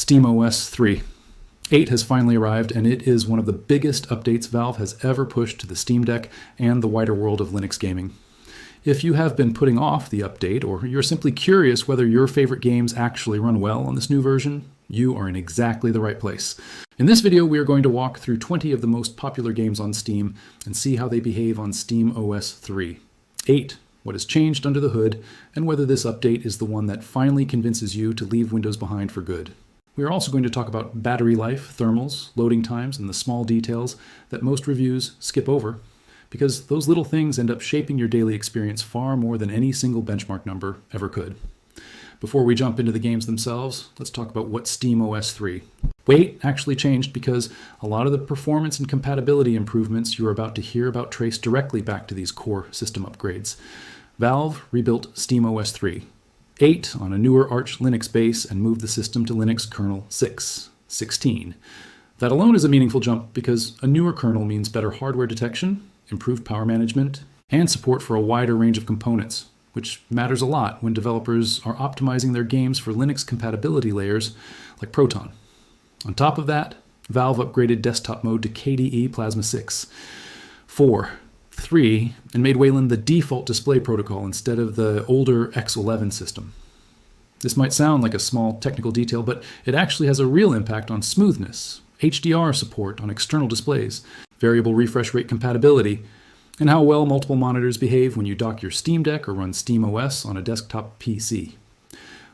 SteamOS 3.8 has finally arrived, and it is one of the biggest updates Valve has ever pushed to the Steam Deck and the wider world of Linux gaming. If you have been putting off the update, or you're simply curious whether your favorite games actually run well on this new version, you are in exactly the right place. In this video, we are going to walk through 20 of the most popular games on Steam and see how they behave on SteamOS 3.8, what has changed under the hood, and whether this update is the one that finally convinces you to leave Windows behind for good. We are also going to talk about battery life, thermals, loading times, and the small details that most reviews skip over, because those little things end up shaping your daily experience far more than any single benchmark number ever could. Before we jump into the games themselves, let's talk about what SteamOS 3.8 actually changed, because a lot of the performance and compatibility improvements you're about to hear about trace directly back to these core system upgrades. Valve rebuilt SteamOS 3.8 on a newer Arch Linux base and moved the system to Linux kernel 6.16. That alone is a meaningful jump because a newer kernel means better hardware detection, improved power management, and support for a wider range of components, which matters a lot when developers are optimizing their games for Linux compatibility layers like Proton. On top of that, Valve upgraded desktop mode to KDE Plasma 6.4.3 and made Wayland the default display protocol instead of the older X11 system. This might sound like a small technical detail, but it actually has a real impact on smoothness, HDR support on external displays, variable refresh rate compatibility, and how well multiple monitors behave when you dock your Steam Deck or run SteamOS on a desktop PC.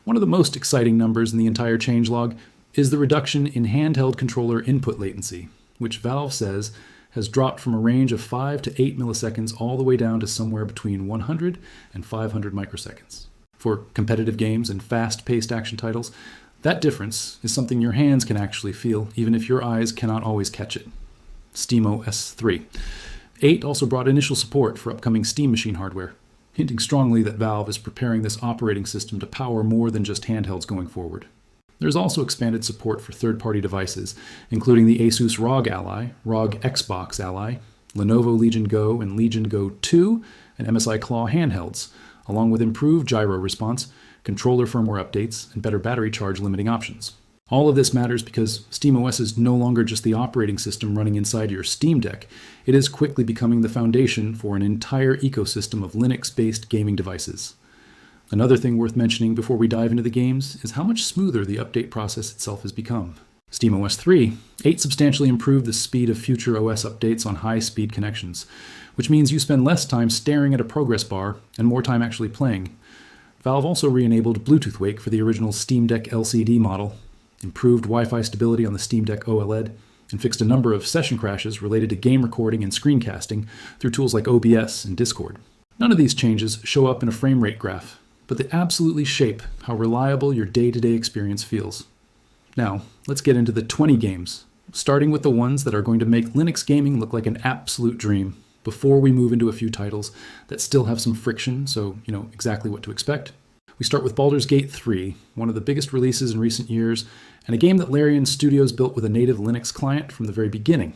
One of the most exciting numbers in the entire changelog is the reduction in handheld controller input latency, which Valve says has dropped from a range of 5 to 8 milliseconds all the way down to somewhere between 100 and 500 microseconds. For competitive games and fast-paced action titles, that difference is something your hands can actually feel, even if your eyes cannot always catch it. SteamOS 3.8 also brought initial support for upcoming Steam Machine hardware, hinting strongly that Valve is preparing this operating system to power more than just handhelds going forward. There's also expanded support for third-party devices, including the Asus ROG Ally, ROG Xbox Ally, Lenovo Legion Go and Legion Go 2, and MSI Claw handhelds, along with improved gyro response, controller firmware updates, and better battery charge limiting options. All of this matters because SteamOS is no longer just the operating system running inside your Steam Deck. It is quickly becoming the foundation for an entire ecosystem of Linux-based gaming devices. Another thing worth mentioning before we dive into the games is how much smoother the update process itself has become. SteamOS 3.8 substantially improved the speed of future OS updates on high-speed connections, which means you spend less time staring at a progress bar and more time actually playing. Valve also re-enabled Bluetooth Wake for the original Steam Deck LCD model, improved Wi-Fi stability on the Steam Deck OLED, and fixed a number of session crashes related to game recording and screencasting through tools like OBS and Discord. None of these changes show up in a frame rate graph, but they absolutely shape how reliable your day-to-day experience feels. Now, let's get into the 20 games, starting with the ones that are going to make Linux gaming look like an absolute dream, before we move into a few titles that still have some friction, so you know exactly what to expect. We start with Baldur's Gate 3, one of the biggest releases in recent years, and a game that Larian Studios built with a native Linux client from the very beginning.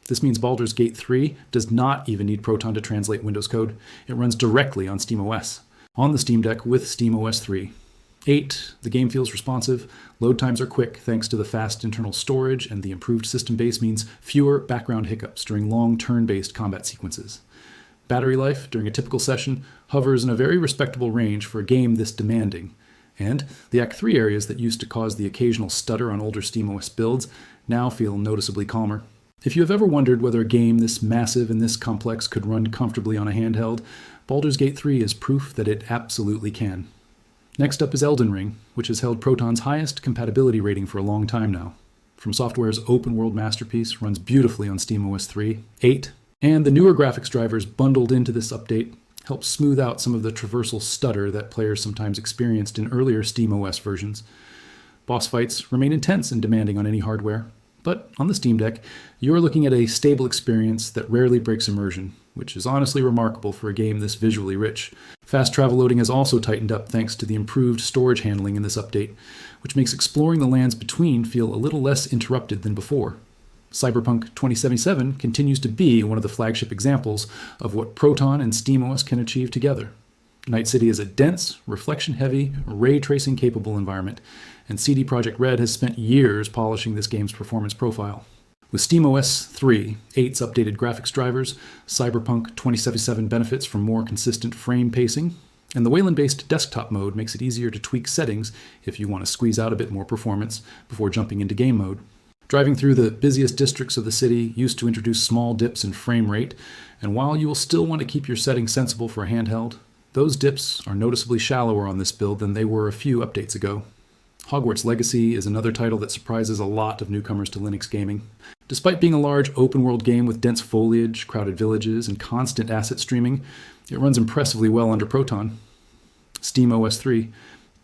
This means Baldur's Gate 3 does not even need Proton to translate Windows code. It runs directly on SteamOS, on the Steam Deck with SteamOS 3.8. The game feels responsive, load times are quick thanks to the fast internal storage, and the improved system base means fewer background hiccups during long turn-based combat sequences. Battery life during a typical session hovers in a very respectable range for a game this demanding, and the Act 3 areas that used to cause the occasional stutter on older SteamOS builds now feel noticeably calmer. If you have ever wondered whether a game this massive and this complex could run comfortably on a handheld, Baldur's Gate 3 is proof that it absolutely can. Next up is Elden Ring, which has held Proton's highest compatibility rating for a long time now. From Software's open-world masterpiece, runs beautifully on SteamOS 3.8, and the newer graphics drivers bundled into this update help smooth out some of the traversal stutter that players sometimes experienced in earlier SteamOS versions. Boss fights remain intense and demanding on any hardware, but on the Steam Deck, you're looking at a stable experience that rarely breaks immersion, which is honestly remarkable for a game this visually rich. Fast travel loading has also tightened up thanks to the improved storage handling in this update, which makes exploring the lands between feel a little less interrupted than before. Cyberpunk 2077 continues to be one of the flagship examples of what Proton and SteamOS can achieve together. Night City is a dense, reflection-heavy, ray-tracing-capable environment, and CD Projekt Red has spent years polishing this game's performance profile. With SteamOS 3.8's updated graphics drivers, Cyberpunk 2077 benefits from more consistent frame pacing, and the Wayland-based desktop mode makes it easier to tweak settings if you want to squeeze out a bit more performance before jumping into game mode. Driving through the busiest districts of the city used to introduce small dips in frame rate, and while you will still want to keep your settings sensible for a handheld, those dips are noticeably shallower on this build than they were a few updates ago. Hogwarts Legacy is another title that surprises a lot of newcomers to Linux gaming. Despite being a large open-world game with dense foliage, crowded villages, and constant asset streaming, it runs impressively well under Proton. SteamOS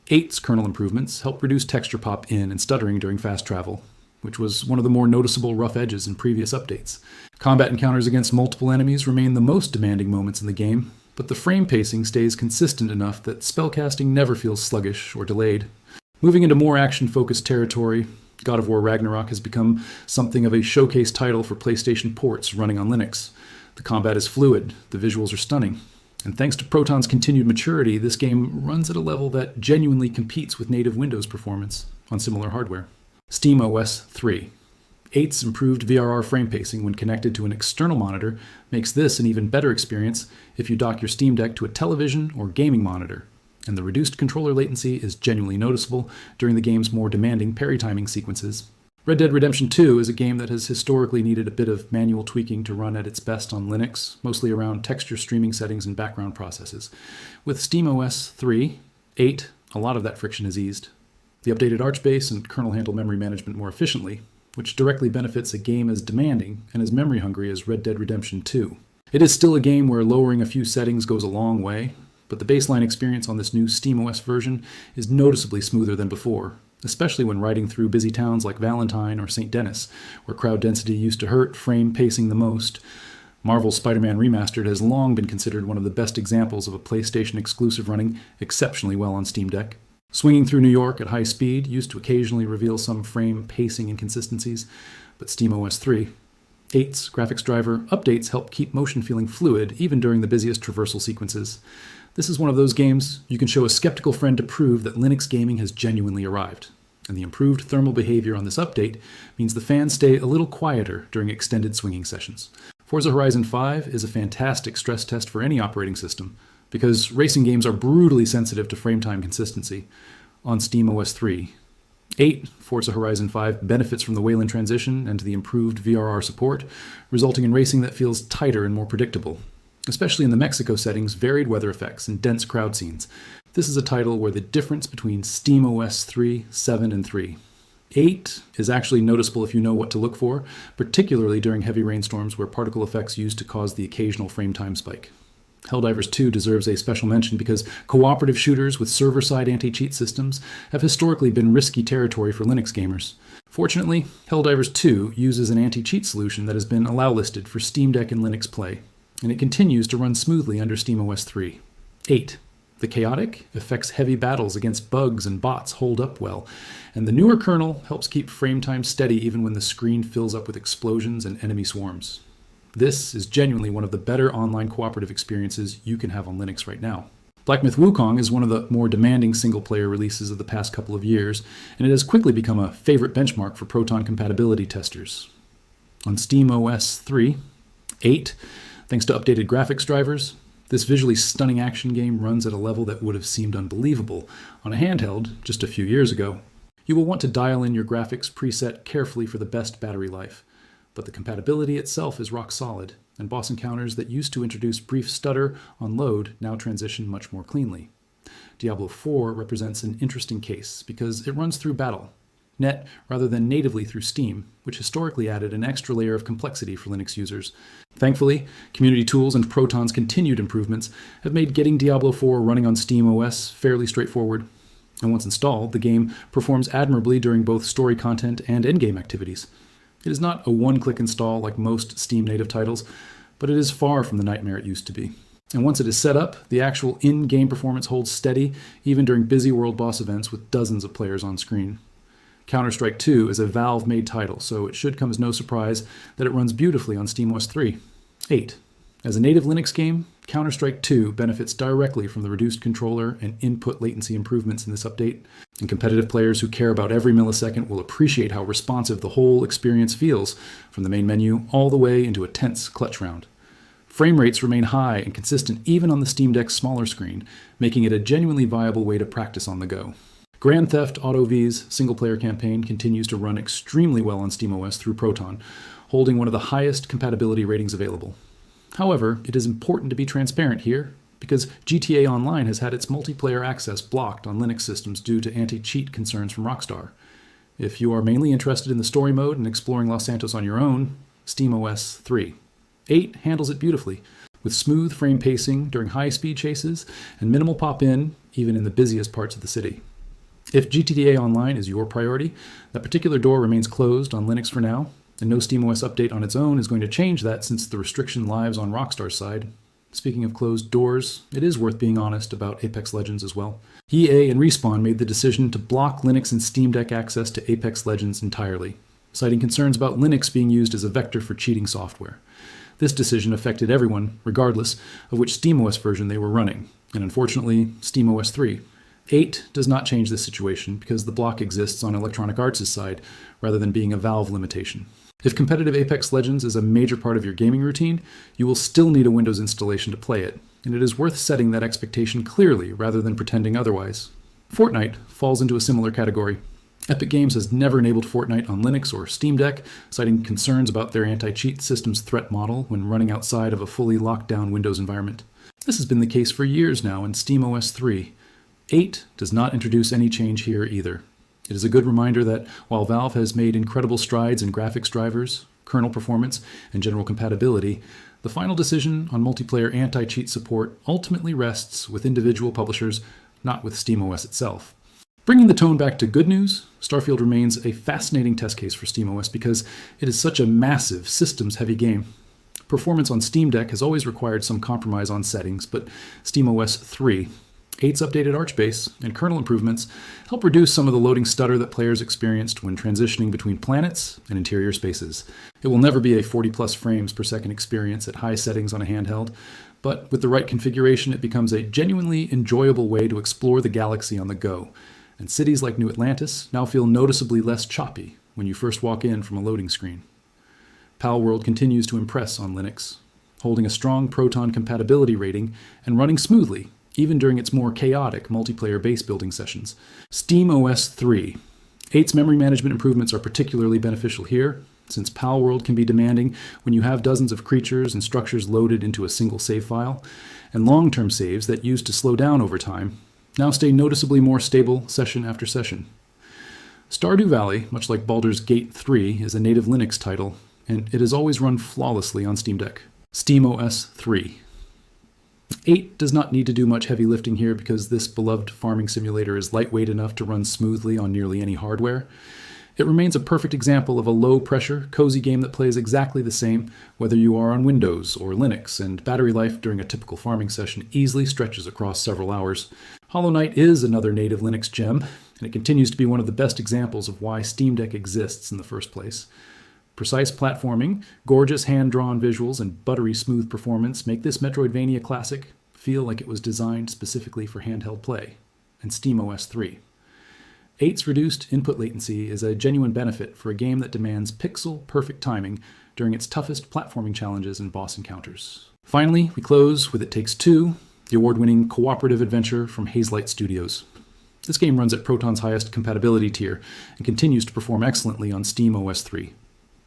3.8's kernel improvements help reduce texture pop-in and stuttering during fast travel, which was one of the more noticeable rough edges in previous updates. Combat encounters against multiple enemies remain the most demanding moments in the game, but the frame pacing stays consistent enough that spellcasting never feels sluggish or delayed. Moving into more action-focused territory, God of War Ragnarok has become something of a showcase title for PlayStation ports running on Linux. The combat is fluid, the visuals are stunning, and thanks to Proton's continued maturity, this game runs at a level that genuinely competes with native Windows performance on similar hardware. SteamOS 3.8's improved VRR frame pacing when connected to an external monitor makes this an even better experience if you dock your Steam Deck to a television or gaming monitor, and the reduced controller latency is genuinely noticeable during the game's more demanding parry timing sequences. Red Dead Redemption 2 is a game that has historically needed a bit of manual tweaking to run at its best on Linux, mostly around texture streaming settings and background processes. With SteamOS 3.8, a lot of that friction is eased. The updated Archbase and kernel handle memory management more efficiently, which directly benefits a game as demanding and as memory hungry as Red Dead Redemption 2. It is still a game where lowering a few settings goes a long way, but the baseline experience on this new SteamOS version is noticeably smoother than before, especially when riding through busy towns like Valentine or St. Denis, where crowd density used to hurt frame pacing the most. Marvel's Spider-Man Remastered has long been considered one of the best examples of a PlayStation exclusive running exceptionally well on Steam Deck. Swinging through New York at high speed used to occasionally reveal some frame pacing inconsistencies, but SteamOS 3.8's graphics driver updates help keep motion feeling fluid even during the busiest traversal sequences. This is one of those games you can show a skeptical friend to prove that Linux gaming has genuinely arrived, and the improved thermal behavior on this update means the fans stay a little quieter during extended swinging sessions. Forza Horizon 5 is a fantastic stress test for any operating system, because racing games are brutally sensitive to frame time consistency. On SteamOS 3.8, Forza Horizon 5 benefits from the Wayland transition and the improved VRR support, resulting in racing that feels tighter and more predictable, especially in the Mexico settings, varied weather effects, and dense crowd scenes. This is a title where the difference between SteamOS 3, 7, and 3.8 is actually noticeable if you know what to look for, particularly during heavy rainstorms where particle effects used to cause the occasional frame time spike. Helldivers 2 deserves a special mention because cooperative shooters with server-side anti-cheat systems have historically been risky territory for Linux gamers. Fortunately, Helldivers 2 uses an anti-cheat solution that has been allow-listed for Steam Deck and Linux Play, and it continues to run smoothly under SteamOS 3.8. The chaotic affects heavy battles against bugs and bots hold up well, and the newer kernel helps keep frame time steady even when the screen fills up with explosions and enemy swarms. This is genuinely one of the better online cooperative experiences you can have on Linux right now. Black Myth Wukong is one of the more demanding single-player releases of the past couple of years, and it has quickly become a favorite benchmark for Proton compatibility testers. On SteamOS 3.8, thanks to updated graphics drivers, this visually stunning action game runs at a level that would have seemed unbelievable on a handheld just a few years ago. You will want to dial in your graphics preset carefully for the best battery life, but the compatibility itself is rock solid, and boss encounters that used to introduce brief stutter on load now transition much more cleanly. Diablo 4 represents an interesting case because it runs through Battle.net rather than natively through Steam, which historically added an extra layer of complexity for Linux users. Thankfully, community tools and Proton's continued improvements have made getting Diablo 4 running on SteamOS fairly straightforward. And once installed, the game performs admirably during both story content and endgame activities. It is not a one-click install like most Steam native titles, but it is far from the nightmare it used to be. And once it is set up, the actual in-game performance holds steady, even during busy world boss events with dozens of players on screen. Counter-Strike 2 is a Valve-made title, so it should come as no surprise that it runs beautifully on SteamOS 3.8. As a native Linux game, Counter-Strike 2 benefits directly from the reduced controller and input latency improvements in this update, and competitive players who care about every millisecond will appreciate how responsive the whole experience feels, from the main menu all the way into a tense clutch round. Frame rates remain high and consistent even on the Steam Deck's smaller screen, making it a genuinely viable way to practice on the go. Grand Theft Auto V's single-player campaign continues to run extremely well on SteamOS through Proton, holding one of the highest compatibility ratings available. However, it is important to be transparent here, because GTA Online has had its multiplayer access blocked on Linux systems due to anti-cheat concerns from Rockstar. If you are mainly interested in the story mode and exploring Los Santos on your own, SteamOS 3.8 handles it beautifully, with smooth frame pacing during high-speed chases and minimal pop-in even in the busiest parts of the city. If GTA Online is your priority, that particular door remains closed on Linux for now, and no SteamOS update on its own is going to change that since the restriction lives on Rockstar's side. Speaking of closed doors, it is worth being honest about Apex Legends as well. EA and Respawn made the decision to block Linux and Steam Deck access to Apex Legends entirely, citing concerns about Linux being used as a vector for cheating software. This decision affected everyone, regardless of which SteamOS version they were running, and unfortunately, SteamOS 3.8 does not change this situation because the block exists on Electronic Arts' side rather than being a Valve limitation. If competitive Apex Legends is a major part of your gaming routine, you will still need a Windows installation to play it, and it is worth setting that expectation clearly rather than pretending otherwise. Fortnite falls into a similar category. Epic Games has never enabled Fortnite on Linux or Steam Deck, citing concerns about their anti-cheat system's threat model when running outside of a fully locked-down Windows environment. This has been the case for years now in SteamOS 3.8 does not introduce any change here either. It is a good reminder that while Valve has made incredible strides in graphics drivers, kernel performance, and general compatibility, the final decision on multiplayer anti-cheat support ultimately rests with individual publishers, not with SteamOS itself. Bringing the tone back to good news, Starfield remains a fascinating test case for SteamOS because it is such a massive, systems-heavy game. Performance on Steam Deck has always required some compromise on settings, but SteamOS 3.8's updated Archbase and kernel improvements help reduce some of the loading stutter that players experienced when transitioning between planets and interior spaces. It will never be a 40+ frames per second experience at high settings on a handheld, but with the right configuration it becomes a genuinely enjoyable way to explore the galaxy on the go, and cities like New Atlantis now feel noticeably less choppy when you first walk in from a loading screen. Palworld continues to impress on Linux, holding a strong Proton compatibility rating and running smoothly even during its more chaotic multiplayer base building sessions. SteamOS 3.8's memory management improvements are particularly beneficial here, since Palworld can be demanding when you have dozens of creatures and structures loaded into a single save file, and long-term saves that used to slow down over time now stay noticeably more stable session after session. Stardew Valley, much like Baldur's Gate 3, is a native Linux title, and it is always run flawlessly on Steam Deck. SteamOS 3.8 does not need to do much heavy lifting here because this beloved farming simulator is lightweight enough to run smoothly on nearly any hardware. It remains a perfect example of a low-pressure, cozy game that plays exactly the same whether you are on Windows or Linux, and battery life during a typical farming session easily stretches across several hours. Hollow Knight is another native Linux gem, and it continues to be one of the best examples of why Steam Deck exists in the first place. Precise platforming, gorgeous hand-drawn visuals, and buttery smooth performance make this Metroidvania classic feel like it was designed specifically for handheld play, and SteamOS 3.8's reduced input latency is a genuine benefit for a game that demands pixel-perfect timing during its toughest platforming challenges and boss encounters. Finally, we close with It Takes Two, the award-winning cooperative adventure from Hazelight Studios. This game runs at Proton's highest compatibility tier and continues to perform excellently on SteamOS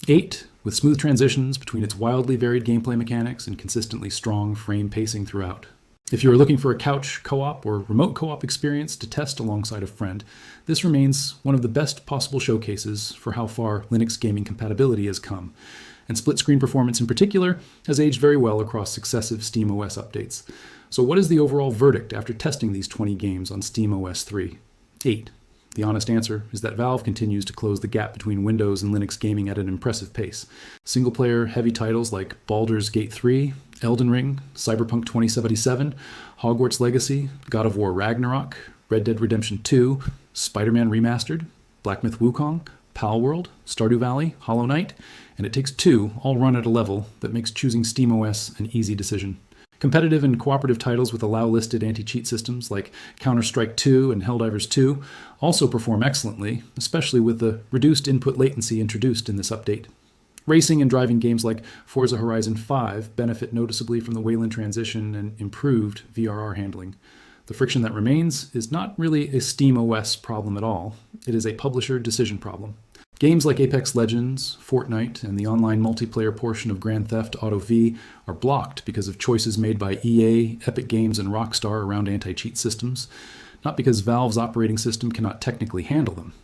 3.8, with smooth transitions between its wildly varied gameplay mechanics and consistently strong frame pacing throughout. If you are looking for a couch co-op or remote co-op experience to test alongside a friend, this remains one of the best possible showcases for how far Linux gaming compatibility has come, and split-screen performance in particular has aged very well across successive SteamOS updates. So what is the overall verdict after testing these 20 games on SteamOS 3.8? The honest answer is that Valve continues to close the gap between Windows and Linux gaming at an impressive pace. Single-player heavy titles like Baldur's Gate 3, Elden Ring, Cyberpunk 2077, Hogwarts Legacy, God of War Ragnarok, Red Dead Redemption 2, Spider-Man Remastered, Black Myth Wukong, Palworld, Stardew Valley, Hollow Knight, and it takes two, all run at a level that makes choosing SteamOS an easy decision. Competitive and cooperative titles with allow-listed anti-cheat systems like Counter-Strike 2 and Helldivers 2 also perform excellently, especially with the reduced input latency introduced in this update. Racing and driving games like Forza Horizon 5 benefit noticeably from the Wayland transition and improved VRR handling. The friction that remains is not really a SteamOS problem at all. It is a publisher decision problem. Games like Apex Legends, Fortnite, and the online multiplayer portion of Grand Theft Auto V are blocked because of choices made by EA, Epic Games, and Rockstar around anti-cheat systems, not because Valve's operating system cannot technically handle them.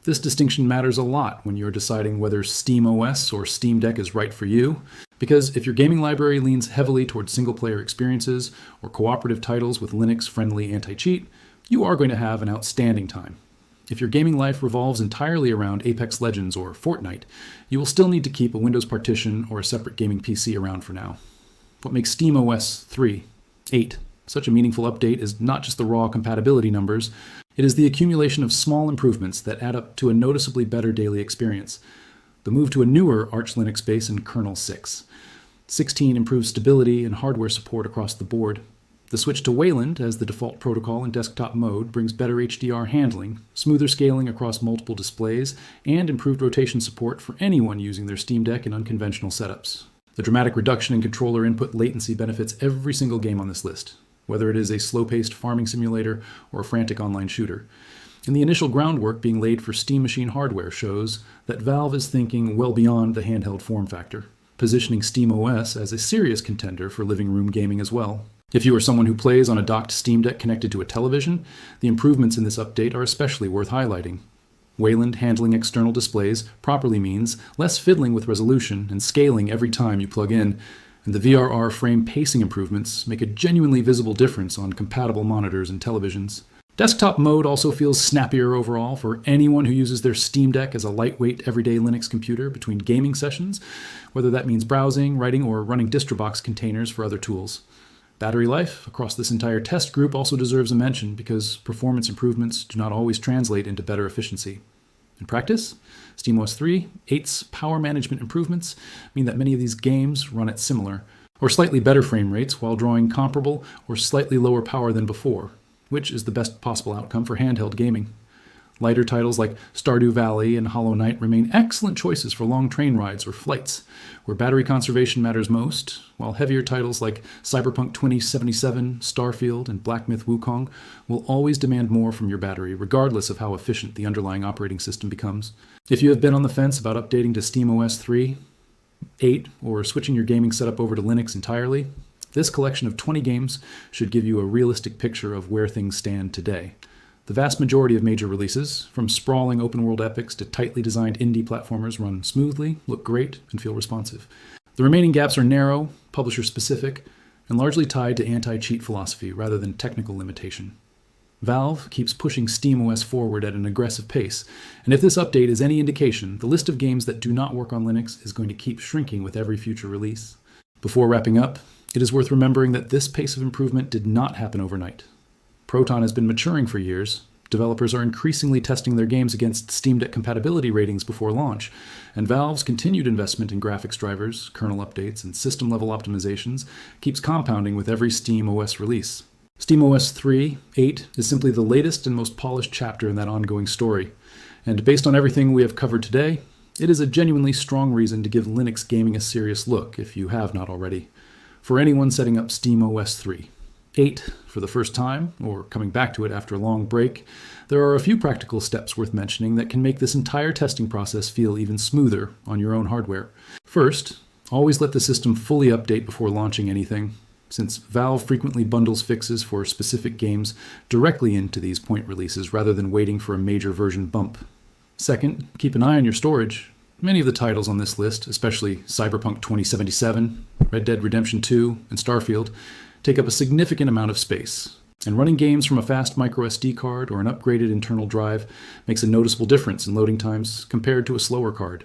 This distinction matters a lot when you're deciding whether SteamOS or Steam Deck is right for you, because if your gaming library leans heavily towards single-player experiences or cooperative titles with Linux-friendly anti-cheat, you are going to have an outstanding time. If your gaming life revolves entirely around Apex Legends or Fortnite, you will still need to keep a Windows partition or a separate gaming PC around for now. What makes SteamOS 3.8 such a meaningful update is not just the raw compatibility numbers, it is the accumulation of small improvements that add up to a noticeably better daily experience. The move to a newer Arch Linux base in kernel 6. 16 improves stability and hardware support across the board. The switch to Wayland as the default protocol in desktop mode brings better HDR handling, smoother scaling across multiple displays, and improved rotation support for anyone using their Steam Deck in unconventional setups. The dramatic reduction in controller input latency benefits every single game on this list, whether it is a slow-paced farming simulator or a frantic online shooter. And the initial groundwork being laid for Steam Machine hardware shows that Valve is thinking well beyond the handheld form factor, positioning SteamOS as a serious contender for living room gaming as well. If you are someone who plays on a docked Steam Deck connected to a television, the improvements in this update are especially worth highlighting. Wayland handling external displays properly means less fiddling with resolution and scaling every time you plug in, and the VRR frame pacing improvements make a genuinely visible difference on compatible monitors and televisions. Desktop mode also feels snappier overall for anyone who uses their Steam Deck as a lightweight everyday Linux computer between gaming sessions, whether that means browsing, writing, or running DistroBox containers for other tools. Battery life across this entire test group also deserves a mention because performance improvements do not always translate into better efficiency. In practice, SteamOS 3.8's power management improvements mean that many of these games run at similar or slightly better frame rates while drawing comparable or slightly lower power than before, which is the best possible outcome for handheld gaming. Lighter titles like Stardew Valley and Hollow Knight remain excellent choices for long train rides or flights, where battery conservation matters most, while heavier titles like Cyberpunk 2077, Starfield, and Black Myth Wukong will always demand more from your battery, regardless of how efficient the underlying operating system becomes. If you have been on the fence about updating to SteamOS 3.8 or switching your gaming setup over to Linux entirely, this collection of 20 games should give you a realistic picture of where things stand today. The vast majority of major releases, from sprawling open-world epics to tightly designed indie platformers, run smoothly, look great, and feel responsive. The remaining gaps are narrow, publisher-specific, and largely tied to anti-cheat philosophy rather than technical limitation. Valve keeps pushing SteamOS forward at an aggressive pace, and if this update is any indication, the list of games that do not work on Linux is going to keep shrinking with every future release. Before wrapping up, it is worth remembering that this pace of improvement did not happen overnight. Proton has been maturing for years. Developers are increasingly testing their games against Steam Deck compatibility ratings before launch, and Valve's continued investment in graphics drivers, kernel updates, and system-level optimizations keeps compounding with every SteamOS release. SteamOS 3.8 is simply the latest and most polished chapter in that ongoing story, and based on everything we have covered today, it is a genuinely strong reason to give Linux gaming a serious look if you have not already. For anyone setting up SteamOS 3.8 for the first time, or coming back to it after a long break, there are a few practical steps worth mentioning that can make this entire testing process feel even smoother on your own hardware. First, always let the system fully update before launching anything, since Valve frequently bundles fixes for specific games directly into these point releases rather than waiting for a major version bump. Second, keep an eye on your storage. Many of the titles on this list, especially Cyberpunk 2077, Red Dead Redemption 2, and Starfield, take up a significant amount of space, and running games from a fast microSD card or an upgraded internal drive makes a noticeable difference in loading times compared to a slower card.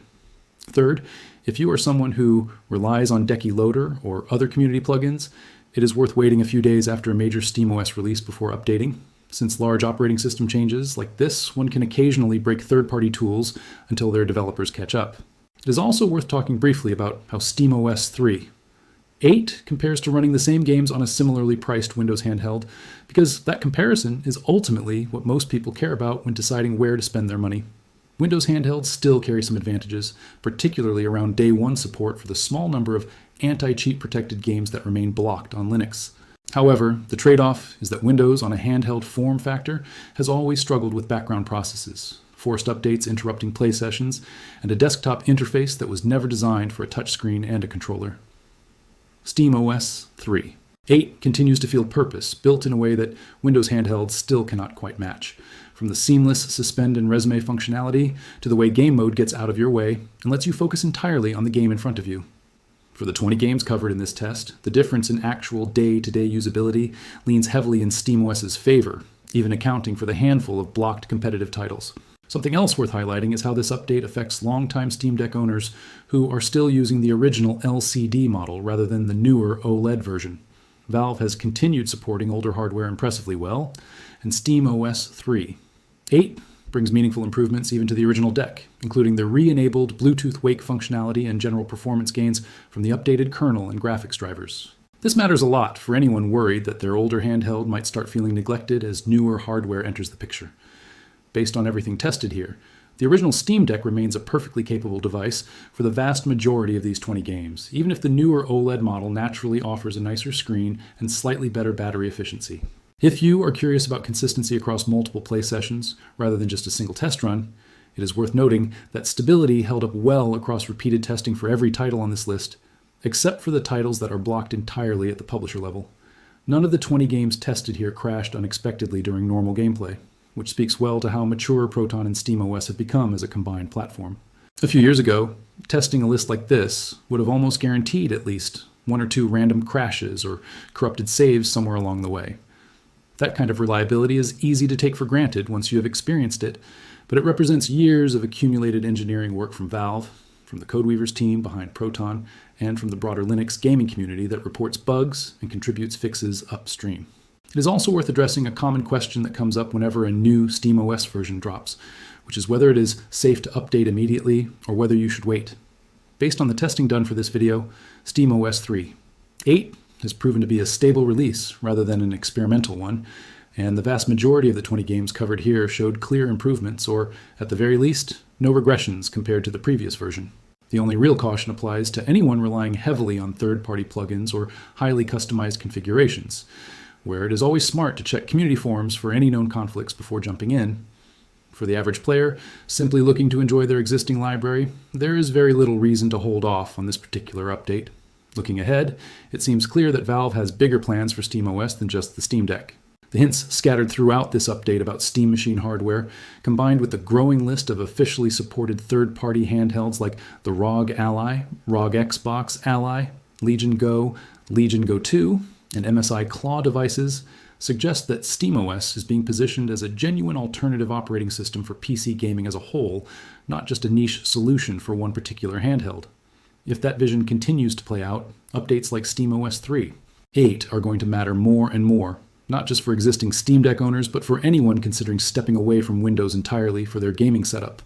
Third, if you are someone who relies on Decky Loader or other community plugins, it is worth waiting a few days after a major SteamOS release before updating. Since large operating system changes like this, one can occasionally break third-party tools until their developers catch up. It is also worth talking briefly about how SteamOS 3.8 compares to running the same games on a similarly priced Windows handheld, because that comparison is ultimately what most people care about when deciding where to spend their money. Windows handhelds still carry some advantages, particularly around day one support for the small number of anti-cheat protected games that remain blocked on Linux. However, the trade-off is that Windows on a handheld form factor has always struggled with background processes, forced updates interrupting play sessions, and a desktop interface that was never designed for a touchscreen and a controller. SteamOS 3.8 continues to feel purpose, built in a way that Windows handhelds still cannot quite match. From the seamless suspend and resume functionality to the way game mode gets out of your way and lets you focus entirely on the game in front of you. For the 20 games covered in this test, the difference in actual day-to-day usability leans heavily in SteamOS's favor, even accounting for the handful of blocked competitive titles. Something else worth highlighting is how this update affects longtime Steam Deck owners who are still using the original LCD model rather than the newer OLED version. Valve has continued supporting older hardware impressively well, and SteamOS 3.8 brings meaningful improvements even to the original deck, including the re-enabled Bluetooth wake functionality and general performance gains from the updated kernel and graphics drivers. This matters a lot for anyone worried that their older handheld might start feeling neglected as newer hardware enters the picture. Based on everything tested here, the original Steam Deck remains a perfectly capable device for the vast majority of these 20 games, even if the newer OLED model naturally offers a nicer screen and slightly better battery efficiency. If you are curious about consistency across multiple play sessions, rather than just a single test run, it is worth noting that stability held up well across repeated testing for every title on this list, except for the titles that are blocked entirely at the publisher level. None of the 20 games tested here crashed unexpectedly during normal gameplay, which speaks well to how mature Proton and SteamOS have become as a combined platform. A few years ago, testing a list like this would have almost guaranteed at least one or two random crashes or corrupted saves somewhere along the way. That kind of reliability is easy to take for granted once you have experienced it, but it represents years of accumulated engineering work from Valve, from the Codeweavers team behind Proton, and from the broader Linux gaming community that reports bugs and contributes fixes upstream. It is also worth addressing a common question that comes up whenever a new SteamOS version drops, which is whether it is safe to update immediately or whether you should wait. Based on the testing done for this video, SteamOS 3.8 has proven to be a stable release rather than an experimental one, and the vast majority of the 20 games covered here showed clear improvements, or at the very least, no regressions compared to the previous version. The only real caution applies to anyone relying heavily on third-party plugins or highly customized configurations, where it is always smart to check community forums for any known conflicts before jumping in. For the average player, simply looking to enjoy their existing library, there is very little reason to hold off on this particular update. Looking ahead, it seems clear that Valve has bigger plans for SteamOS than just the Steam Deck. The hints scattered throughout this update about Steam Machine hardware, combined with the growing list of officially supported third-party handhelds like the ROG Ally, ROG Xbox Ally, Legion Go 2, and MSI Claw devices, suggest that SteamOS is being positioned as a genuine alternative operating system for PC gaming as a whole, not just a niche solution for one particular handheld. If that vision continues to play out, updates like SteamOS 3.8 are going to matter more and more, not just for existing Steam Deck owners, but for anyone considering stepping away from Windows entirely for their gaming setup.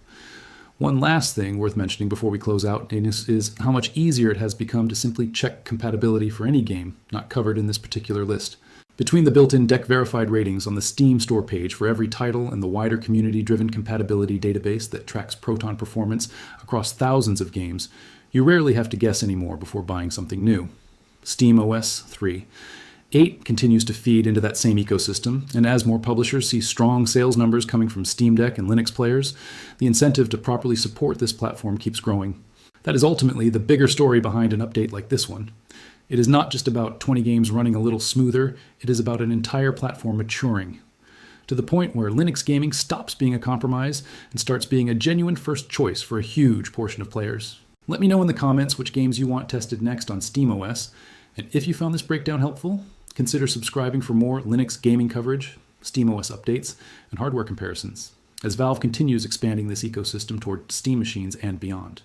One last thing worth mentioning before we close out is how much easier it has become to simply check compatibility for any game not covered in this particular list. Between the built-in deck-verified ratings on the Steam store page for every title and the wider community-driven compatibility database that tracks Proton performance across thousands of games, you rarely have to guess anymore before buying something new. SteamOS 3.8 continues to feed into that same ecosystem, and as more publishers see strong sales numbers coming from Steam Deck and Linux players, the incentive to properly support this platform keeps growing. That is ultimately the bigger story behind an update like this one. It is not just about 20 games running a little smoother, it is about an entire platform maturing, to the point where Linux gaming stops being a compromise and starts being a genuine first choice for a huge portion of players. Let me know in the comments which games you want tested next on SteamOS, and if you found this breakdown helpful, consider subscribing for more Linux gaming coverage, SteamOS updates, and hardware comparisons, as Valve continues expanding this ecosystem toward Steam machines and beyond.